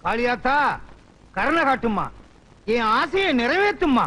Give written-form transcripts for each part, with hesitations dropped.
காளியாத்தா கருணை காட்டுமா, என் ஆசையை நிறைவேற்றுமா.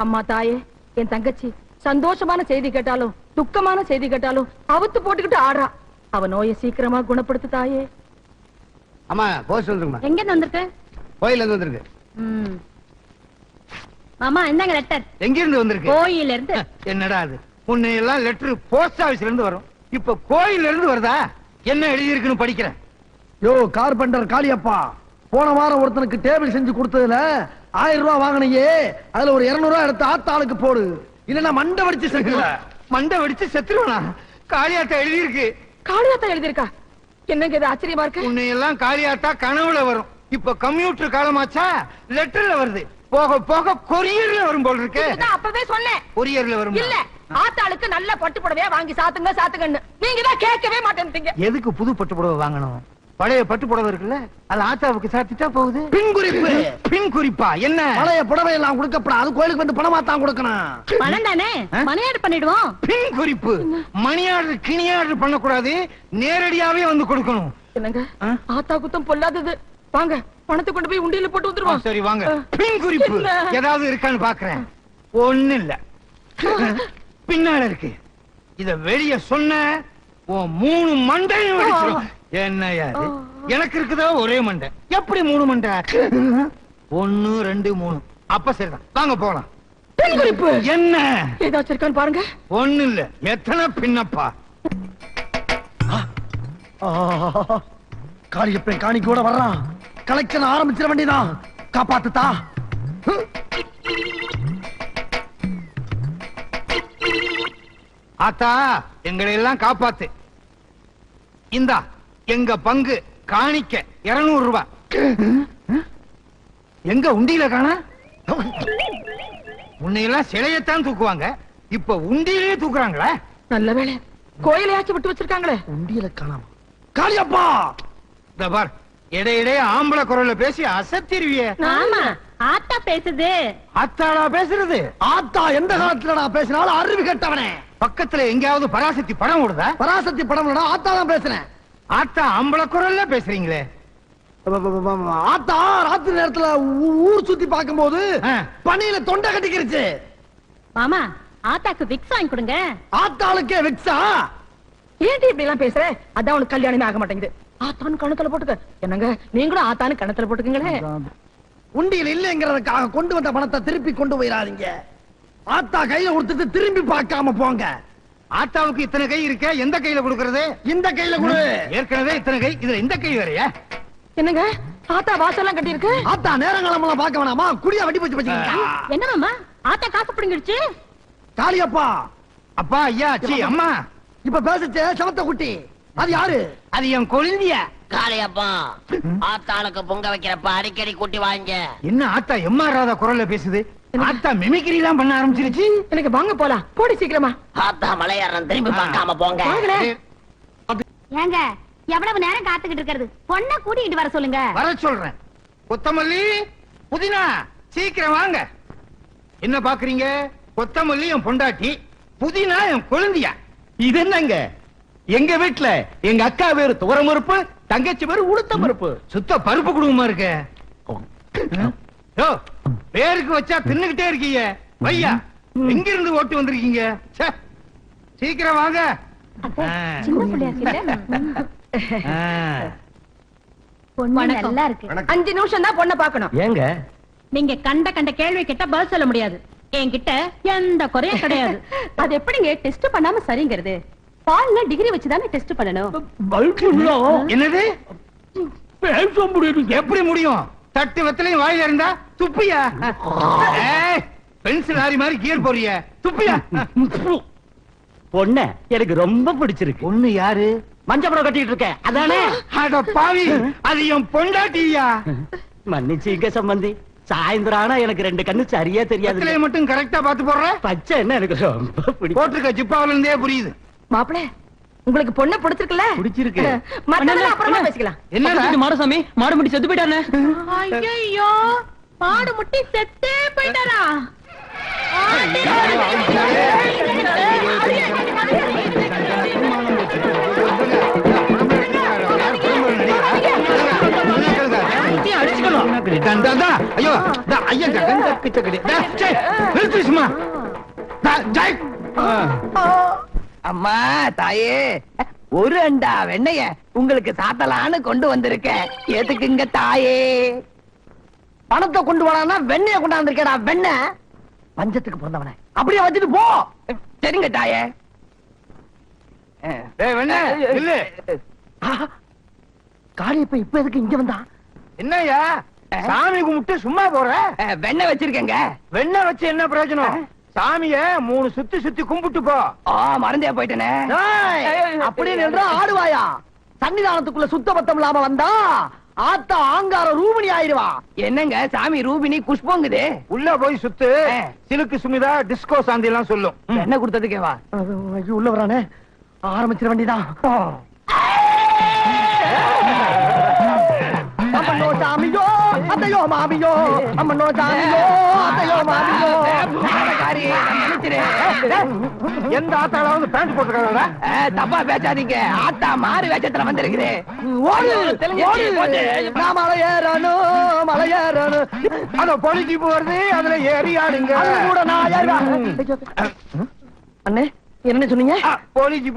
அம்மா தாயே, என் தங்கச்சி சந்தோஷமான செய்தி கேட்டாலும் துக்கமான செய்தி கேட்டாலும் அவுத்து போட்டுக்கிட்டு ஆடுறா. அவ நோயை சீக்கிரமா குணப்படுத்து தாயே. அம்மா போஸ்ட் வந்துருக்குமா? எங்க இருந்து வந்திருக்கு? கோயில இருந்து வந்திருக்கு. மாமா என்னங்க லெட்டர்? எங்க இருந்து வந்திருக்கு? கோயில இருந்து. என்னடா அது, முன்ன எல்லாம் லெட்டர் போஸ்ட் ஆபீஸ்ல இருந்து வரும், இப்ப கோயில இருந்து வருதா? என்ன எழுதி இருக்குன்னு படிக்கிறேன். யோ கார்பெண்டர் காளியப்பா, போன வாரம் ஒருத்தனுக்கு டேபிள் செஞ்சு கொடுத்ததுல 1000 ரூபாய் வாங்கினியே, அதுல ஒரு 200 ரூபாய் எடுத்து ஆத்தாளுக்கு போடு, இல்லன்னா மண்டை வடிச்சு செத்துருவ. மண்டை வடிச்சு செத்துருவனா? காளியாத்தா எழுதி இருக்கு. காளியாத்தா எழுதிருக்கா? என்னங்க இது ஆச்சரியமா இருக்கு. உன்னை எல்லாம் காளியாத்தா கனவுல வரும், இப்ப கம்ப்யூட்டர் காலமாச்சா லெட்டர்ல வருது, போக போக கொரியர்ல வரும் போல் இருக்கு. அப்பவே சொன்னேன் கொரியர்ல வரும். இல்ல ஆத்தாளுக்கு நல்ல பட்டு புடவையா வாங்கி சாத்துங்க சாத்துங்கன்னு, நீங்க தான் கேட்கவே மாட்டேன்றீங்க. எதுக்கு புது பட்டு புடவை வாங்கணும்? பழைய பட்டு புடவை இருக்குல்ல, அது ஆத்தாவுக்கு சாத்திட்டா போகுது. பின் குறிப்பு. பின் குறிப்பா என்ன? பழைய புடவை எல்லாம் கொடுக்கப்படாது, கோயிலுக்கு வந்து பணமா தான் கொடுக்கணும். பணம் தானே, மணியாடு பண்ணிடுவோம். பின் குறிப்பு. மணியாடு கிணியாடு பண்ணக்கூடாது, நேரடியாவே வந்து கொடுக்கணும். என்னங்க ஆத்தா குத்தம் பொல்லாதது, வாங்க பணத்தை கொண்டு போய் உண்டியில போட்டு வந்துருவோம். சரி வாங்க. பின் குறிப்பு ஏதாவது இருக்கான்னு பாக்குறேன். ஒண்ணு இல்ல, பின்னால இருக்கு. இத வெளிய சொன்ன 3 மண்டையும் வெடிச்சிரும். என்ன யாரு, எனக்கு இருக்குதா ஒரே மண்டை, எப்படி 3 மண்டை? 1 2 3. அப்ப சரிதான், வாங்க போலாம். பின் குறிப்பு என்ன ஏதாச்சும் இருக்கான்னு பாருங்க. ஒண்ணு இல்ல, எத்தனை பின்னப்பா. காளியப்பன் காணி கூட வர்றான், கலெக்ஷன் ஆரம்பிச்சிட வேண்டியதான். காப்பாத்துதா. ஆத்தா எங்களை எல்லாம் காப்பாத்து. இந்தா எங்க பங்கு காணிக்க 200 ரூபாய். எங்க உண்டியில காண? உன்னையெல்லாம் சிலையத்தான் தூக்குவாங்க, இப்ப உண்டியிலே தூக்குறாங்களா? நல்ல வேளை கோயிலையாச்சும் விட்டு வச்சிருக்காங்களே. உண்டியல காணாம. காளியப்பா இந்த பார், இடையிடையே ஆம்பளை குரல்ல பேசி அசத்திருவிய. ஆமா ஆத்தா பேசுது. ஆத்தாளா பேசுறது? ஆத்தா எந்த காலத்துல நான் பேசினாலும் அறிவு கேட்டவனே. பக்கத்துல எங்கேயாவது பராசக்தி படம் ஓடுதா? பராசக்தி படம் ஆத்தா தான் பேசுறேன். ஆத்தா ஆம்பளை குரல்ல பேசுறீங்களே. ஆத்தா ராத்திரி நேரத்துல ஊர் சுத்தி பார்க்கும்போது பனியில தொண்டை கட்டிக்கிருச்சு. மாமா ஆத்தாக்கு விக்ஸ் வாங்கி கொடுங்க. ஆத்தாளுக்கே விக்ஸா? ஏன்டி இப்படி எல்லாம் பேசுற? அதான் உனக்கு கல்யாணமே ஆக மாட்டேங்குது. ஆத்தான்னு கணத்துல போட்டுக்க. என்னங்க நீங்களும் ஆத்தான்னு கணத்துல போட்டுக்கங்களே. உண்டியில் இல்லைங்கிறதுக்காக கொண்டு வந்த பணத்தை திருப்பி கொண்டு போயிடாதீங்க. ஆத்தா கையில கொடுத்துட்டு திரும்பி பார்க்காம போங்க. ஆத்தாவுக்கு இத்தனை கை இருக்க, எந்த கையில கொடுக்கறது? இந்த கையில கொடு. ஏற்கனவே இத்தனை கை, இதுல இந்த கை வேறயா? என்னங்க ஆத்தா வாசல்லாம் கட்டி இருக்கு. ஆத்தா நேரங்காலம் எல்லாம் பார்க்க வேணாமா, குடியா வட்டி போச்சு வச்சுக்கீங்க. என்ன மாமா ஆத்தா காசு பிடிங்கிடுச்சு? காளியப்பா. அப்பா ஐயா சி அம்மா. இப்ப பேசிச்சே சமத்த குட்டி, அது யாரு? அது என் கொழுந்தியா. காளியப்பா, ஆத்தாளுக்கு பொங்க வைக்கிறப்ப அடிக்கடி கூட்டி வாங்க. என்ன ஆத்தா எம்மாறாத குரல்ல பேசுது? ஆத்தா மிமிக்ரி எல்லாம் பண்ண ஆரம்பிச்சிருச்சு. எனக்கு வாங்க போலாம், போடி சீக்கிரமா. ஆத்தா மலையாரம் திரும்பி பார்க்காம போங்க. ஏங்க எவ்வளவு நேரம் காத்துக்கிட்டு இருக்கிறது? பொண்ணை கூட்டிட்டு வர சொல்லுங்க. வர சொல்றேன். கொத்தமல்லி புதினா சீக்கிரம் வாங்க. என்ன பாக்குறீங்க? கொத்தமல்லி என் பொண்டாட்டி, புதினா என் கொழுந்தியா. இது என்னங்க, எங்க வீட்டுல எங்க அக்கா பேரு துவரம் பருப்பு, தங்கச்சி பேரு உளுத்த பருப்பு. சுத்த பருப்பு குடும்பமா இருக்க. யோ, பேருக்கு வச்சா தின்னுகிட்டே இருக்கீங்க. வையா, எங்க இருந்து ஓட்டு வந்திருக்கீங்க? ச்சே, சீக்கிரம் வாங்க. சின்ன பிள்ளையா இருக்குல்ல? பொண்ணு நல்லா இருக்கு. 5 நிமிஷம் தான் பொண்ணை பார்க்கணும். ஏங்க நீங்க கண்ட கண்ட கேள்வி கேட்டா பதில் சொல்ல முடியாது. என்கிட்ட எந்த குறையும் கிடையாது. அது எப்படிங்க டெஸ்ட் பண்ணாம சரிங்கிறது? பால்ல டிகிரி வச்சுதானே டெஸ்ட் பண்ணணும். என்னது பேச முடியும்? எப்படி முடியும்? தட்டு வெத்தலையும் வாயில இருந்தா துப்பியா? பென்சில் லாரி மாதிரி கியர் போறிய, துப்பியா? பொண்ண எனக்கு ரொம்ப பிடிச்சிருக்கு. பொண்ணு யாரு? மஞ்சப்படம் கட்டிட்டு இருக்கேன் அதானே? அட பாவி, அது என் பொண்டாட்டியா. மன்னிச்சுங்க சம்பந்தி, சாயந்தரம் ஆனா எனக்கு 2 கண்ணு சரியா தெரியாது. மட்டும் கரெக்டா பாத்து போடுற. பச்சை என்ன எனக்கு ரொம்ப பிடிக்கும். போட்டிருக்க ஜிப்பாவில இருந்தே புரியுது. மாப்பிள உங்களுக்கு பொண்ணு பிடிச்சிருக்குல்ல? பிடிச்சிருக்கு. மத்ததெல்லாம் அப்புறமா பேசிக்கலாம். என்னடா மாடசாமி, மாடு முட்டி செத்து போயிட்டானே. ஐயோ, மாடு முட்டி செத்தே போயிட்டாரா? தண்டா ஐயோ ஐயா கண்ட கிச்சக்கடி நிறுத்து சும்மா ஜெய் அம்மா தாயே ஒரு அண்டா வெண்ணைய உங்களுக்கு சாத்தலான்னு கொண்டு வந்திருக்கேன் எதுக்குங்க தாயே பணத்தை கொண்டு வரானா வெண்ணைய கொண்டாந்துருக்கேடா வெண்ணெய் பஞ்சத்துக்கு பிறந்தவன அப்படியே வச்சுட்டு போ. சரிங்க தாயே டேய் வெண்ணே இல்ல காளியப்ப இப்ப எதுக்கு இங்க வந்தா? என்னய்யா சாமி கும்பிட்டு சும்மா போற வெண்ணெய் வச்சிருக்கேங்க வெண்ணெய் வச்சு என்ன பிரயோஜனம் சாமிய 3 சுத்தி சுத்தி கும்பிட்டு போ மறந்தே போயிட்டேனே அப்படியே நின்றா ஆடுவாயா? சன்னிதானத்துக்குள்ள சுத்த பத்தம் இல்லாம வந்தா ஆத்தா ஆங்கார ரூபிணி ஆயிருவா. என்னங்க சாமி ரூபினி குஷ்பங்குது உள்ள போய் சுத்து சிலுக்கு சுமிதா டிஸ்கோ சாந்தி எல்லாம் சொல்லும் என்ன கொடுத்ததுக்கேவா ஐயோ உள்ள வரானே ஆரம்பிச்சிட வேண்டியதான். அம்மனோ சாமியோ அத்தையோ மாமியோ அம்மனோ சாமியோ அத்தையோ மாமியோ. எந்த ஆத்தாளாவது பேண்ட் போட்டுருக்காங்களா தப்பா பேசாதீங்க ஆத்தா மாறு வேஷத்துல வந்திருக்குது நான் மலையேறணும் அத பொலிச்சு போறது அதுல ஏறி ஆடுங்க கூட நான் அண்ணே என்ன சொன்னீங்க? பொலிச்சு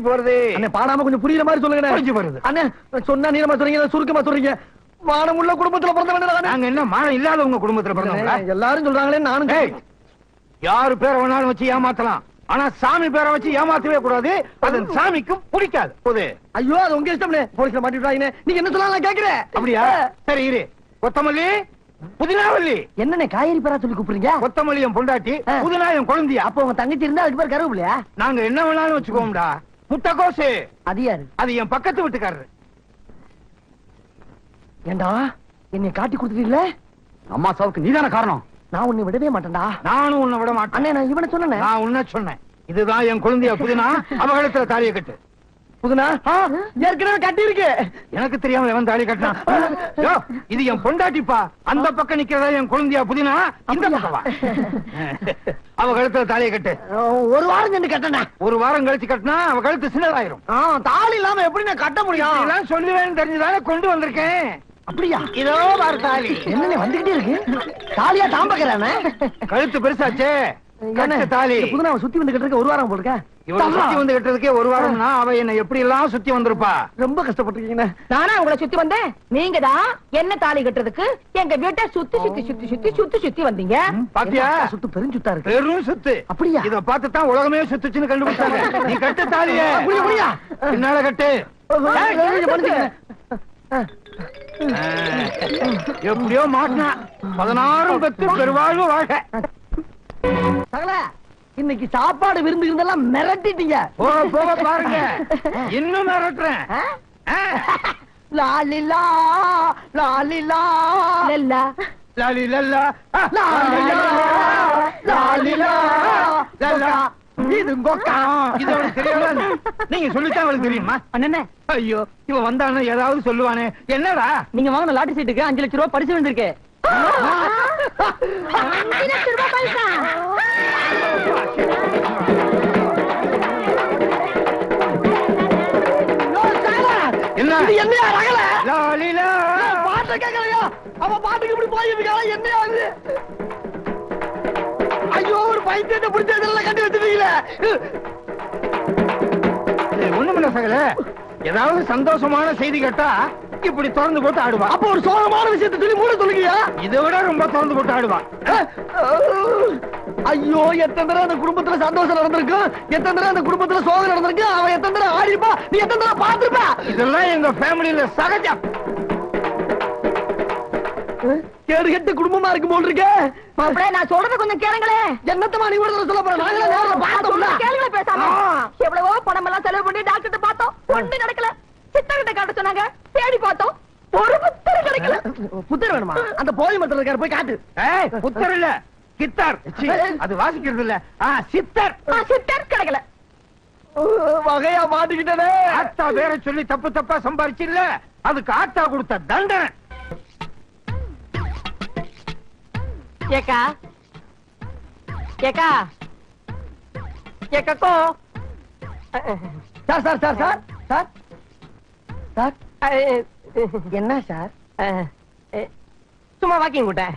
போறது அண்ணே பாடாம கொஞ்சம் புரியுற மாதிரி சொல்லுங்க. பொலிச்சு போறது அண்ணே சொன்னா நீளமா சொல்றீங்க சுருக்கமா சொல்றீங்க. மானம் உள்ள குடும்பத்துல பிறந்தவன் நாங்க என்ன மானம் இல்லாத உங்க குடும்பத்துல பிறந்தவங்களா? எல்லாரும் சொல்றாங்களே நானும் யாரு பேரை வேணாலும் வச்சு ஏமாத்தலாம் ஆனா சாமி பேரை வச்சு ஏமாத்தவே கூடாது அது சாமிக்கும் பிடிக்காது போது. ஐயோ அது உங்க இஷ்டம் போலீஸ்ல மாட்டிவிட்டாங்க. நீங்க என்ன சொல்லலாம் நான் கேக்குறேன். அப்படியா சரி இரு கொத்தமல்லி புதினாவல்லி என்னண்ணே காய்கறி பேரா சொல்லி கூப்பிடுறீங்க? கொத்தமல்லி என் பொண்டாட்டி புதினா என் குழந்தையா? அப்ப உங்க தங்கச்சி இருந்தா அதுக்கு பேர் கருவேப்பிலையா? நாங்க என்ன வேணாலும் வச்சுக்கோம்டா. முட்டைக்கோசு அது யாரு? அது என் பக்கத்து வீட்டுக்காரரு. ஏண்டா என்னை காட்டி கொடுத்துட்டீங்களே? அம்மா சாவுக்கு நீதான காரணம். நான் உன்னை விடவே மாட்டேன்டா. நானும் உன்னை விட மாட்டேன். அண்ணே நான் இவனை சொன்னேன். நான் உன்ன சொன்னேன் இதுதான் என் குழந்தைய புதினா அவகலத்துல தாலியை கட்டு. புதுனா ஏற்கனவே கட்டி இருக்கு. எனக்கு தெரியாம எவன் தாலி கட்டினா? இது என் பொண்டாட்டிப்பா. அந்த பக்கம் நிக்கிறதா என் குழந்தையா புதினா இந்த பக்கம் வா. அவ கழுத்துல தாலியை கட்டு. ஒரு வாரம் சென்று கட்டணா. ஒரு வாரம் கழிச்சு கட்டினா அவ கழுத்து சின்னதாயிரும். தாலி இல்லாம எப்படி நான் கட்ட முடியும்? இதெல்லாம் சொல்லுவேன்னு தெரிஞ்சுதானே கொண்டு வந்திருக்கேன். அப்படியா? இதோ பாரு தாலி. என்ன வந்துகிட்டே இருக்கு? தாலியா தாம்பக்கிறானே. கழுத்து பெருசாச்சே தாலி. புதுனா சுத்தி வந்து கட்டுறதுக்கு ஒரு வாரம் போட்டுக்க. இவன் சுத்தி வந்து கட்டுறதுக்கே ஒரு வாரம்னா அவ என்ன எப்படி எல்லாம் சுத்தி வந்திருப்பா. ரொம்ப கஷ்டப்பட்டிருக்கீங்க. நானா உங்களை சுத்தி வந்தேன்? நீங்க தான் என்ன தாலி கட்டுறதுக்கு எங்க வீட்டை சுத்தி சுத்தி சுத்தி சுத்தி சுத்தி சுத்தி வந்தீங்க. பாத்தியா சுத்து பெருஞ்சுத்தா இருக்கு. பெரும் சுத்து. அப்படியா? இத பார்த்து தான் உலகமே சுத்துச்சுன்னு கண்டுபிடிச்சாங்க. நீ கட்டு தாலியே. அப்படியா? பின்னால கட்டு. எப்படியோ மாட்டினா 16 பெத்து பெருவாழ்வு வாழ்க. சகல இன்னைக்கு சாப்பாடு விருந்து இருந்தெல்லாம் மிரட்டிட்டீங்க. போக போக பாருங்க இன்னும் மிரட்டுறேன். லாலிலா லாலிலா லல்லா லாலி லல்லா லாலிலா லாலிலா லல்லா. இது கொக்கா. இது அவனுக்கு தெரியாதா? நீங்க சொல்லித்தான் அவளுக்கு தெரியுமா? அண்ணே ஐயோ இவன் வந்தானே ஏதாவது சொல்லுவானே. என்னடா நீங்க வாங்கின லாட்டரி சீட்டுக்கு 5 லட்சம் ரூபாய் பரிசு வந்திருக்கு. 5 லட்சம் ரூபாய் பைசா. என்ன இது என்னையா ரகல? லாலிலா பாட்டு கேட்கலையா? அவ பாட்டுக்கு இப்படி போயிருக்காளா? என்ன ஆகுது? ஐயோ ஒரு பைத்தியத்தை பிடிச்ச இதெல்லாம் கட்டி வச்சிருக்கீங்களே. ஒண்ணுமில்ல சகல ஏதாவது சந்தோஷமான செய்தி கேட்டா இப்படி திறந்து போட்டு ஆடுவா. அப்ப ஒரு சோகமான விஷயத்தை சொல்லி மூட சொல்லுங்கயா. இதை விட ரொம்ப திறந்து போட்டு ஆடுவா. ஐயோ எத்தனை தடவை அந்த குடும்பத்துல சந்தோஷம் நடந்திருக்கு, எத்தனை தடவை அந்த குடும்பத்துல சோகம் நடந்திருக்கு. அவன் எத்தனை தடவை ஆடிப்பா, நீ எத்தனை தடவை பாத்துருப்பா. இதெல்லாம் எங்க ஃபேமிலியில சகஜம். கேடு கெட்டு குடும்பமா இருக்கு போல் இருக்க. அப்படியே நான் சொல்றத கொஞ்சம் கேளுங்களே. என்னத்தமா நீ கூட சொல்ல போற? நாங்களே நேர்ல பார்த்தோம்ல. கேளுங்க பேசாம. எவ்வளவோ பணம் எல்லாம் செலவு பண்ணி டாக்டர்ட்ட பார்த்தோம், ஒண்ணு நடக்கல. சித்தர்கிட்ட காட்ட சொன்னாங்க, தேடி பார்த்தோம், ஒரு புத்தர் கிடைக்கல. புத்தர் வேணுமா? அந்த போய் மரத்துல இருக்காரு, போய் காட்டு. புத்தர் இல்ல கித்தார். அது வாசிக்கிறது இல்ல, சித்தர். சித்தர் கிடைக்கல. வகையா மாட்டிக்கிட்டே. ஆத்தா வேற சொல்லி தப்பு தப்பா சம்பாரிச்சு இல்ல, அதுக்கு ஆத்தா கொடுத்த தண்டனை. ஏக்கா ஏக்கா ஏக்கோ sir sir sir sir sir sir என்ன சார்? சும்மா வாக்கிங் கூட்டேன்.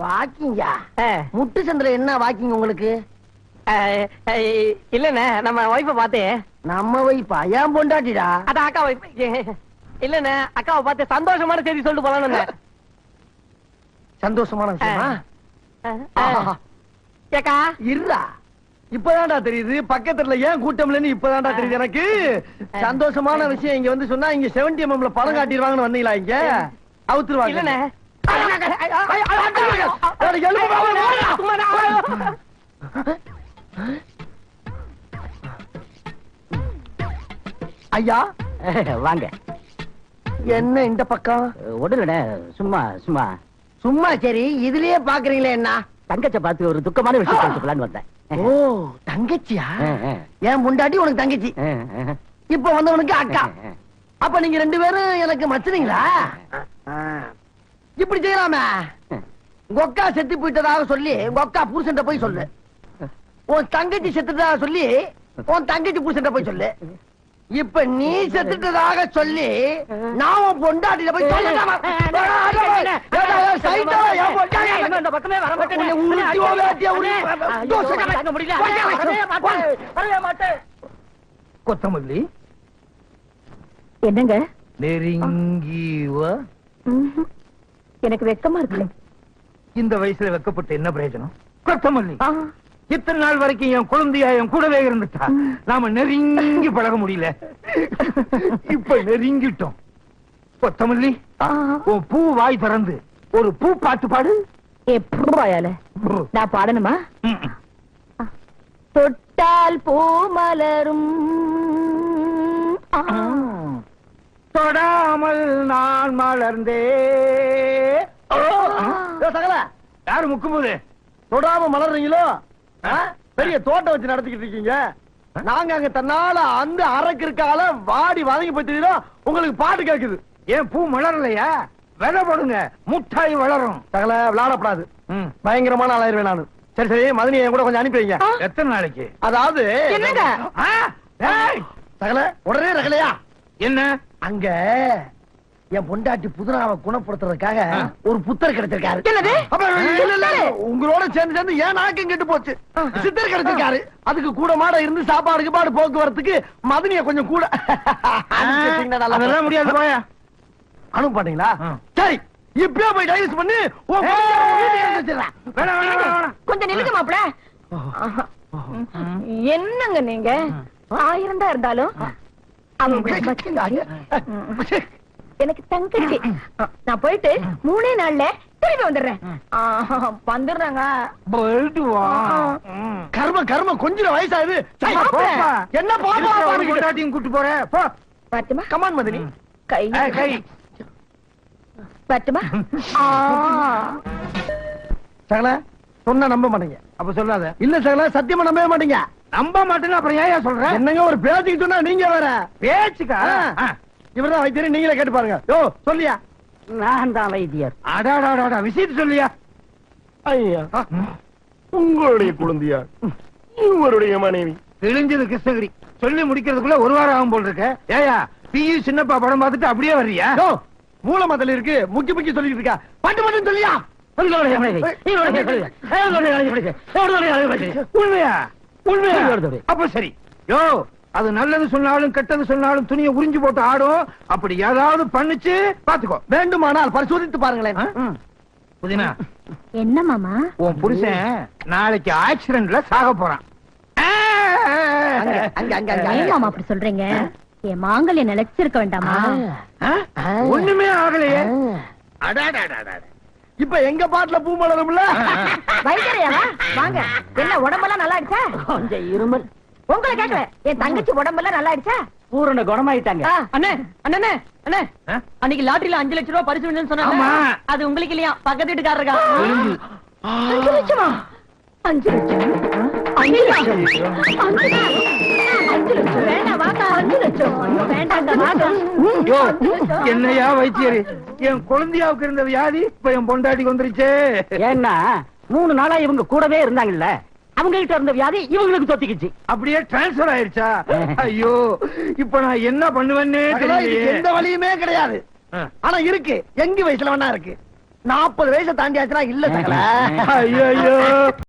வாக்கிங்கா? முட்டு சந்திர என்ன வாக்கிங் உங்களுக்கு? இல்லண்ணே, நம்ம ஒய்ஃப பார்த்தேன். நம்ம வைப்பா ஏன் பொண்டாட்டிடா? அதான் அக்கா ஒய்ஃப். இல்லண்ணே, அக்காவை பார்த்து சந்தோஷமான செய்தி சொல்லிட்டு போலான்னு. சந்தோஷமான விஷயமா? ஏக்கா இருடா, இப்பதான்டா தெரியுது பக்கத்துல ஏன் கூட்டம் இல்லைன்னு. இப்பதான்டா தெரியுது எனக்கு. சந்தோஷமான விஷயம் இங்க வந்து சொன்னா இங்க 70mm படம் காட்டிடுவாங்கன்னு வந்தீங்களா? இங்க அவுத்துருவாங்க. இல்லண்ணே, ஐயா வாங்க. என்ன இந்த பக்கம்? ஒடுங்கண்ணே, சும்மா சும்மா சும்மா சரி, இதுலயே பாக்குறீங்களே என்ன? தங்கச்ச பார்த்து ஒரு துக்கமான விஷயம் சொல்லலான்னு வந்தேன். ஓ தங்கச்சியா? ஏன் முண்டாட்டி உனக்கு தங்கச்சி, இப்ப வந்தவனுக்கு அக்கா. அப்ப நீங்க 2 பேரும் எனக்கு மச்சினீங்களா? இப்படி செய்யலாமே. கொக்கா செத்து போயிட்டதாக சொல்லி கொக்கா புருஷன் போய் சொல்லு. உன் தங்கச்சி செத்துட்டதாக சொல்லி உன் தங்கச்சி புருஷன் போய் சொல்லு. இப்ப நீ செத்துட்டதாக சொல்லி நான் உன் பொண்டாட்டில போய் சொல்லலாமா? கொத்தமல்லி என்னங்க? நெருங்கி வா. எனக்கு வெக்கமா இருக்கு. இந்த வயசுல வெக்கப்பட்டு என்ன பிரயோஜனம்? கொத்தமல்லி, இத்தனை நாள் வரைக்கும் என் குழந்தையா என் கூடவே இருந்துட்டா. நாம நெருங்கி பழக முடியல, இப்ப நெருங்கிட்டோம். கொத்தமல்லி, உன் பூ வாய் திறந்து ஒரு பூ பாட்டு பாடு. எப்பயால நான் பாடணுமா? தொட்டால் பூ மலரும், தொடாமல் நான் மலர்ந்தே. சகல யாரு முக்கும்போது தொடாம மலர்றீங்களோ? பெரிய தோட்டம் வச்சு நடத்திக்கிட்டு இருக்கீங்க. நாங்க அங்க தன்னால அந்த அரைக்கு இருக்கால வாடி வதங்கி போயிட்டு உங்களுக்கு பாட்டு கேக்குது. ஏன் பூ மலரலையா? விதை போடுங்க, முட்டாய் வளரும். சகல விளையாடப்படாது, பயங்கரமான ஆளாயிருவேன் நானு. சரி சரி, மதனி என் கூட கொஞ்சம் அனுப்பி வைங்க. எத்தனை நாளைக்கு? அதாவது என்னங்க? சகல உடனே ரகலையா? என்ன அங்க என் பொண்டாட்டி புதுனாவை குணப்படுத்துறதுக்காக ஒரு புத்தர் கிடைச்சிருக்காரு. என்னது? அப்ப இல்ல, இல்ல, உங்களோட சேர்ந்து சேர்ந்து ஏன் நாக்கம் கெட்டு போச்சு. சித்தர் கிடைச்சிருக்காரு. அதுக்கு கூட மாட இருந்து சாப்பாடு பாடு போக்குவரத்துக்கு மதனிய கொஞ்சம் கூட அதெல்லாம் முடியாது. போயா அனுப்ப மாட்டீங்களா? சரி, இப்பயே போய் டைவர்ஸ் பண்ணி கொஞ்சம் நில்லுங்க மாப்ள. என்னங்க நீங்க 1000 தான் இருந்தாலும் எனக்கு தங்கச்சி. நான் போயிட்டு 3 நாள்ல திரும்பி வந்துடுறேன். வந்துடுறாங்க. கர்ம கர்ம கொஞ்சம் வயசாகுது. என்ன பாப்பாட்டியும் கூட்டு போற? பாட்டுமா கமான் மதனி. கை கை பாட்டுமா. சகல சொன்னா நம்ப மாட்டீங்க. அப்ப சொல்லாத. இல்ல சகல, சத்தியமா நம்பவே மாட்டீங்க. நம்ப மாட்டேன்னு அப்புறம் ஏன் சொல்ற? என்னங்க ஒரு பேச்சுக்கு சொன்னா நீங்க வேற பேச்சுக்கா? இவர்தான் வைத்தியர், நீங்களே கேட்டு பாருங்க. யோ சொல்லியா? நான் தான் வைத்தியர். அடாடாடா, விஷயத்தை சொல்லியா? ஐயா, உங்களுடைய குழந்தையா இவருடைய மனைவி? கிழிஞ்சது கிருஷ்ணகிரி. சொல்லி முடிக்கிறதுக்குள்ள 1 வாரம் ஆகும் போல் இருக்க. ஏயா பியு சின்னப்பா படம் பார்த்துட்டு அப்படியே வர்றியா? மூலமதல் இருக்கு, முக்கி முக்கி சொல்லிட்டு இருக்கா. பாட்டு மட்டும் சொல்லியா? உண்மையா? உண்மையா? அப்ப சரி. யோ, அது நல்லது சொன்னாலும் கெட்டது சொன்னாலும் துணியை உறிஞ்சு போட்டு ஆடும். அப்படி ஏதாவது பண்ணுச்சு பாத்துக்கோ. வேண்டுமானால் பரிசோதித்து பாருங்களேன். புதினா, என்ன மாமா? உன் புருஷன் நாளைக்கு ஆக்சிடென்ட்ல சாக போறான். ஏன் மாமா அப்படி சொல்றீங்க? என் மாங்கல்யம் நிலைச்சிருக்க வேண்டாமா? ஒண்ணுமே ஆகலையே. இப்ப எங்க பாட்டுல பூ மலரும்ல. வைத்தியரையா வாங்க. என்ன உடம்பெல்லாம் நல்லா ஆயிடுச்சா? கொஞ்சம் இருமல். உங்களை கேட்கல, என் தங்கச்சி உடம்பெல்லாம் நல்லா ஆயிடுச்சா? பூரண குணமாயிட்டாங்க. அண்ணே அண்ணே அண்ணே, அன்னைக்கு லாட்டரியில 5 லட்சம் ரூபாய் பரிசு விழுந்துன்னு சொன்னாங்க. அது உங்களுக்கு இல்லையா, பக்கத்து வீட்டுக்காரருக்கா? 5 லட்சமா? 5 லட்சம்? 5 லட்சம் வேண்டாம், வாங்க. 5 லட்சம் வேண்டாங்க, வாங்க. என்னையா வைத்தியரு, என் குழந்தையாவுக்கு இருந்த வியாதி இப்ப என் பொண்டாட்டிக்கு வந்துருச்சே. ஏன்னா 3 நாளா இவங்க கூடவே இருந்தாங்கல்ல, அவங்க கிட்ட இருந்த வியாதி இவங்களுக்கு தொத்திக்கிச்சு. அப்படியே டிரான்ஸ்பர் ஆயிருச்சா? ஐயோ, இப்ப நான் என்ன பண்ணுவேன்னே தெரியல. எந்த வழியுமே கிடையாது. ஆனா இருக்கு, எங்க வயசுல வேணா இருக்கு. 40 வயசை தாண்டியாச்சுன்னா இல்ல சகல. ஐயோ